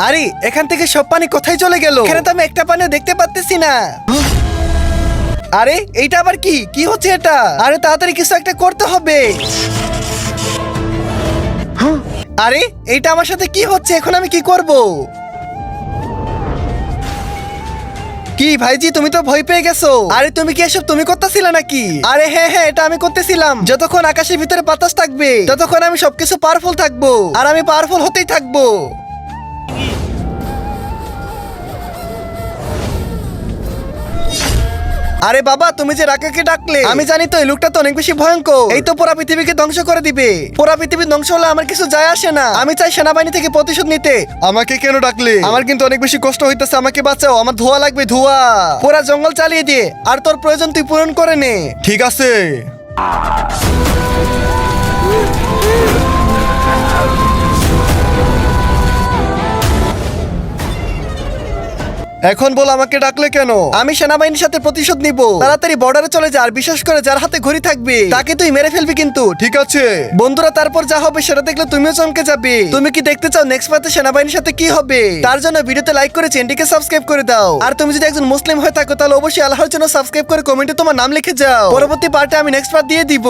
আরে এখান থেকে সব পানি কোথায় চলে গেল? এখানে তো আমি একটা পানিও দেখতে পাচ্তেছি না। আরে এইটা আবার কি কি হচ্ছে এটা? আরে তাড়াতাড়ি কিছু একটা করতে হবে। আরে এইটা আমার সাথে কি হচ্ছে? এখন আমি কি করব? কি ভাইজি, তুমি তো ভয় পেয়ে গেছো। আরে তুমি কি এসব তুমি করতেছিলে নাকি? আরে হ্যাঁ হ্যাঁ, এটা আমি করতেছিলাম। যতক্ষণ আকাশের ভিতরে বাতাস থাকবে ততক্ষণ আমি সবকিছু পাওয়ারফুল থাকবো, আর আমি পাওয়ারফুল হতেই থাকবো। আরে বাবা, তুমি যে রাকাকে ডাকলে, আমি জানি তো এই লোকটা তো অনেক বেশি ভয়ঙ্কর। এই তো পুরো পৃথিবীকে ধ্বংস করে দিবে। পুরো পৃথিবী ধ্বংস হলে আমার কিছু যায় আসে না। আমি চাই সেনাবাহিনী থেকে প্রতিশোধ নিতে। আমাকে কেন ডাকলে? আমার কিন্তু অনেক বেশি কষ্ট হইতেছে, আমাকে বাঁচাও। আমার ধোঁয়া লাগবে, ধোঁয়া। পুরা জঙ্গল চালিয়ে দিয়ে আর তোর প্রয়োজন তুই পূরণ করে নে। ঠিক আছে। এখন বল আমাকে ডাকলে কেন? আমি সেনাবাহিনীর সাথে প্রতিশোধ নিব। তাড়াতাড়ি বর্ডারে চলে যা, আর বিশেষ করে যার হাতে ঘড়ি থাকবে তাকে তুই মেরে ফেলবি কিন্তু। ঠিক আছে বন্ধুরা, তারপর যা হবে সেটা দেখলে তুমিও চমকে যাবে। তুমি কি দেখতে চাও নেক্সট পার্টে সেনাবাহিনীর সাথে কি হবে? তার জন্য ভিডিওতে লাইক করে চ্যানেলটিকে সাবস্ক্রাইব করে দাও। আর তুমি যদি একজন মুসলিম হয়ে থাকো তাহলে অবশ্যই আল্লাহর জন্য সাবস্ক্রাইব করে কমেন্টে তোমার নাম লিখে যাও। পরবর্তী পার্টে আমি নেক্সট পার্ট দিয়ে দিব।